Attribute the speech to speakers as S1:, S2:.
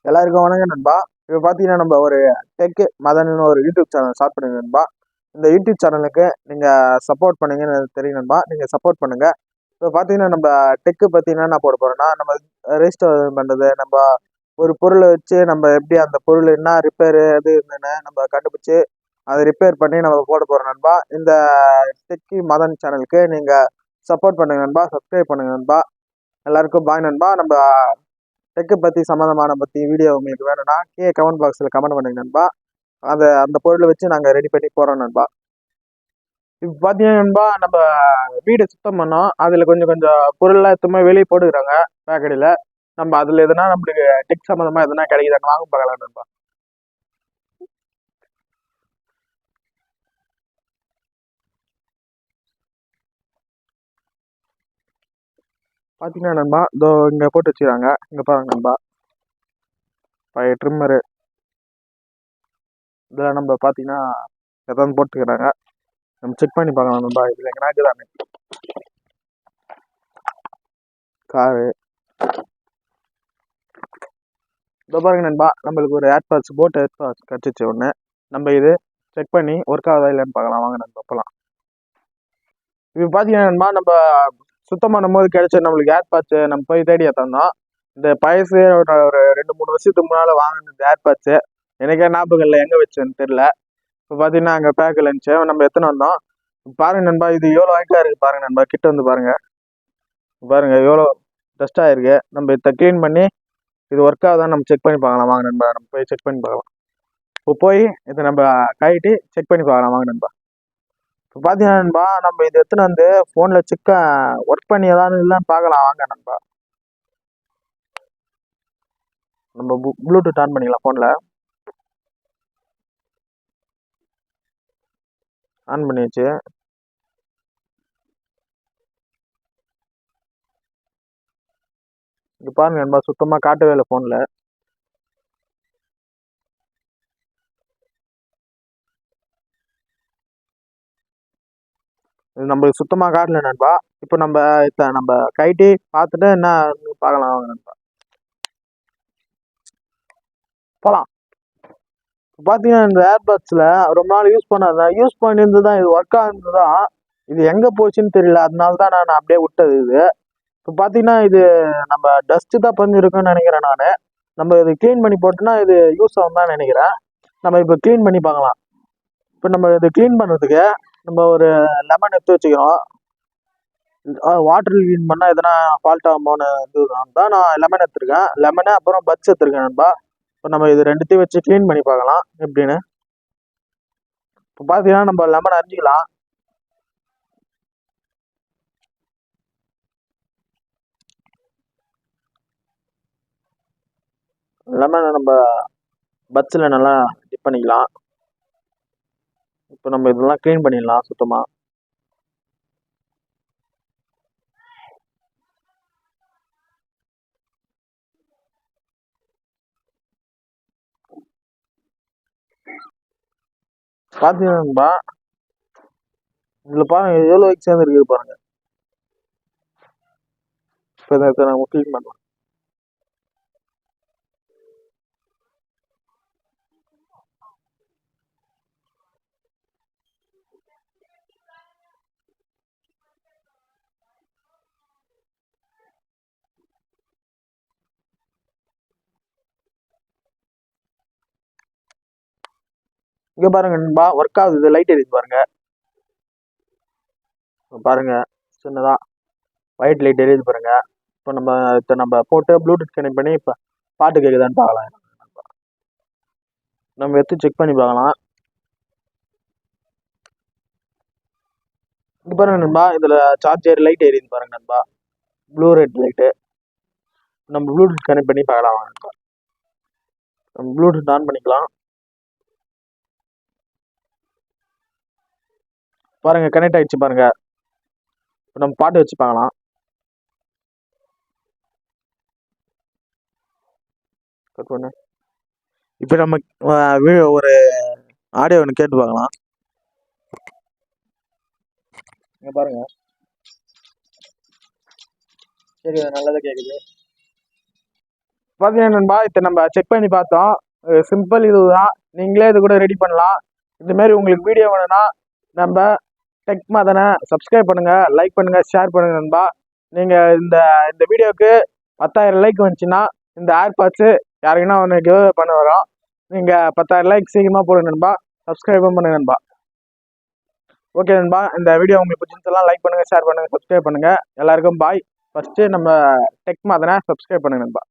S1: எல்லாருக்கும் வணக்கம் நண்பா. இப்போ பார்த்தீங்கன்னா நம்ம ஒரு டெக் மதன்னு ஒரு யூடியூப் சேனல் ஸ்டார்ட் பண்ணுங்க நண்பா. இந்த யூடியூப் சேனலுக்கு நீங்கள் சப்போர்ட் பண்ணுங்கன்னு எனக்கு தெரியும் நண்பா. நீங்கள் சப்போர்ட் பண்ணுங்க. இப்போ பார்த்தீங்கன்னா நம்ம டெக்கு பற்றி என்னென்ன போட போகிறோம்னா, நம்ம ரெஜிஸ்டர் பண்ணுறது, நம்ம ஒரு பொருளை வச்சு நம்ம எப்படி அந்த பொருள் என்ன ரிப்பேரு அது என்னென்னு நம்ம கண்டுபிடிச்சி அதை ரிப்பேர் பண்ணி நம்ம போட போகிறோம் நண்பா. இந்த டெக்கி மதன் சேனலுக்கு நீங்கள் சப்போர்ட் பண்ணுங்க நண்பா, சப்ஸ்கிரைப் பண்ணுங்க நண்பா. எல்லாருக்கும் பாய் நண்பா. நம்ம டெக்கு பற்றி சம்மந்தமான வீடியோ உங்களுக்கு வேணும்னா கமெண்ட் பாக்ஸில் கமெண்ட் பண்ணுங்க நண்பா. அந்த பொருளை வச்சு நாங்கள் ரெடி பண்ணி போகிறோம் நண்பா. இப்போ பார்த்தீங்கன்னா நண்பா, நம்ம வீடு சுத்தம் பண்ணோம். அதில் கொஞ்சம் கொஞ்சம் பொருள்லாம் எத்தனை வெளியே போட்டுக்கிறாங்க பேக்கடியில். நம்ம அதில் எதுனா நம்மளுக்கு டெக் சம்மந்தமாக எதுனா கிடைக்குதாங்க வாங்க பார்க்கலாம் நண்பா. பார்த்தீங்கன்னா நண்பா, இதோ இங்கே போட்டு வச்சுக்கிறாங்க. இங்கே பாருங்க நண்பா, பழைய ட்ரிம்மரு இதில் நம்ம பார்த்தீங்கன்னா எதாவது போட்டுக்கிறாங்க. நம்ம செக் பண்ணி பார்க்கலாம் நண்பா. இதில் எங்கன்னா இருக்குதானே காரு. இதோ பாருங்க நண்பா, நம்மளுக்கு ஒரு ஏர்பாட்ஸ் போட் ஏர்பாட்ஸ் கிடச்சிச்சு ஒன்று. நம்ம இது செக் பண்ணி ஒர்க் ஆகுதா இல்லைன்னு பார்க்கலாம் வாங்க நண்பா போகலாம். இப்போ பார்த்தீங்கன்னா நண்பா, நம்ம சுத்தம் பண்ணும்போது கிடைச்ச நம்மளுக்கு ஏர்பாட்ஸு நம்ம போய் தேடி தந்தோம். இந்த பழசு ஒரு 2-3 வருஷத்துக்கு முன்னால் வாங்கின இந்த ஏர்பாட்ஸு எனக்கே ஞாபகம் இல்லை எங்கே வச்சேன்னு தெரில. இப்போ பார்த்தீங்கன்னா அங்கே பேக்கில் இருந்துச்சு, நம்ம எத்தனை வந்தோம். பாருங்க நண்பா, இது எவ்வளோ வாய்க்காக இருக்குது பாருங்க நண்பா. கிட்ட வந்து பாருங்க, பாருங்க எவ்வளோ டஸ்ட்டாக இருக்குது. நம்ம இதை க்ளீன் பண்ணி இது ஒர்க் ஆகுதான்னு நம்ம செக் பண்ணி பார்க்கலாம் வாங்க நண்பா. நம்ம போய் செக் பண்ணி பார்க்கலாம். இப்போ போய் இதை நம்ம கழட்டி செக் பண்ணி பார்க்கலாம் வாங்க நண்பா. இப்போ பார்த்தீங்கன்னா நண்பா, நம்ம இது எடுத்துன்னு வந்து ஃபோனில் ஒர்க் பண்ணி ஏதாவது இல்லைன்னு பார்க்கலாம் வாங்க நண்பா. நம்ம ப்ளூடூத் ஆன் பண்ணிக்கலாம். ஃபோனில் ஆன் பண்ணியாச்சு. இது பாருங்க நண்பா, சுத்தமாக காட்டவே இல்லை ஃபோனில். இது நம்மளுக்கு சுத்தமாக காட்டல நண்பா. இப்போ நம்ம கைட்டி பார்த்துட்டு என்ன பார்க்கலாம் வாங்க நண்பா போகலாம். இப்போ பார்த்தீங்கன்னா இந்த ஏர்பாட்ஸில் ரொம்ப நாள் யூஸ் பண்ணியிருந்து தான் இது ஒர்க் ஆகுது தான். இது எங்கே போச்சுன்னு தெரியல, அதனால தான் நான் அப்படியே விட்டது இது. இப்போ பார்த்தீங்கன்னா இது நம்ம டஸ்ட்டு தான் பண்ணியிருக்கோன்னு நினைக்கிறேன் நான். நம்ம இது க்ளீன் பண்ணி போட்டோன்னா இது யூஸ் ஆகும் தான் நினைக்கிறேன். நம்ம இப்போ க்ளீன் பண்ணி பார்க்கலாம். இப்போ நம்ம இது க்ளீன் பண்ணுறதுக்கு நம்ம ஒரு லெமன் எடுத்து வச்சுக்கிறோம். வாட்டர் க்ளீன் பண்ணால் எதனா ஃபால்ட் ஆகுமோன்னு தான் நான் லெமன் எடுத்துருக்கேன். லெமனு அப்புறம் பட்ஸ் எடுத்துருக்கேன் நண்பா. இப்போ நம்ம இது ரெண்டுத்தையும் வச்சு க்ளீன் பண்ணி பார்க்கலாம் எப்படின்னு. இப்போ பார்த்தீங்கன்னா நம்ம லெமன் அரிஞ்சிக்கலாம். லெமனை நம்ம பட்ஸில் நல்லா டிப் பண்ணிக்கலாம். இப்போ நம்ம இதெல்லாம் க்ளீன் பண்ணிடலாம் சுத்தமாக. பார்த்தீங்கன்னா இதில் பாருங்க எவ்வளோ சேர்ந்துருக்கு பாருங்க. இப்போ இதை நம்ம க்ளீன் பண்ணலாம். இங்கே பாருங்க நண்பா, ஒர்க் ஆகுது. லைட் எரியுது பாருங்க. பாருங்க சின்னதா ஒயிட் லைட் எரியுது பாருங்க. இப்போ நம்ம போட்டு ப்ளூடூத் கனெக்ட் பண்ணி இப்போ பாட்டு கேட்குதான்னு பார்க்கலாம். நம்ம எடுத்து செக் பண்ணி பார்க்கலாம். இது பாருங்க நண்பா, இதில் சார்ஜர் லைட் எரியுது பாருங்க நண்பா, ப்ளூ ரெட் லைட்டு. நம்ம ப்ளூடூத் கனெக்ட் பண்ணி பார்க்கலாம் நண்பா. நம்ம ப்ளூடூத் ஆன் பண்ணிக்கலாம். பாருங்க கனெக்ட் ஆயிடுச்சு பாருங்க. இப்போ நம்ம பாட்டு வச்சு பார்க்கலாம். கட் பண்ணு. இப்போ நம்ம ஒரு ஆடியோ ஒன்று கேட்டு பார்க்கலாம். இங்கே பாருங்க, சரி நல்லதாக கேட்குது. பார்த்தீங்கன்னா நண்பா இதை நம்ம செக் பண்ணி பார்த்தோம். சிம்பிள் இதுதான், நீங்களே இது கூட ரெடி பண்ணலாம். இதுமாரி உங்களுக்கு வீடியோ வேணும்னா நம்ம டெக் மதனை சப்ஸ்கிரைப் பண்ணுங்க, லைக் பண்ணுங்க, ஷேர் பண்ணுங்க நண்பா. நீங்கள் இந்த இந்த வீடியோவுக்கு 10,000 லைக் வந்துச்சுன்னா இந்த ஏர்பாட்ஸு யாருக்குன்னா ஒன்று கிவ் பண்ண வரோம். நீங்கள் 10,000 லைக் சீக்கிரமாக போடுங்க நண்பா, சப்ஸ்கிரைபும் பண்ணுங்க நண்பா. ஓகே நண்பா, இந்த வீடியோ உங்களுக்கு பிடிச்சிருந்தெல்லாம் லைக் பண்ணுங்கள், ஷேர் பண்ணுங்கள், சப்ஸ்கிரைப் பண்ணுங்கள். எல்லாருக்கும் பாய். ஃபஸ்ட்டு நம்ம டெக் மதனை சப்ஸ்கிரைப் பண்ணுங்க நண்பா.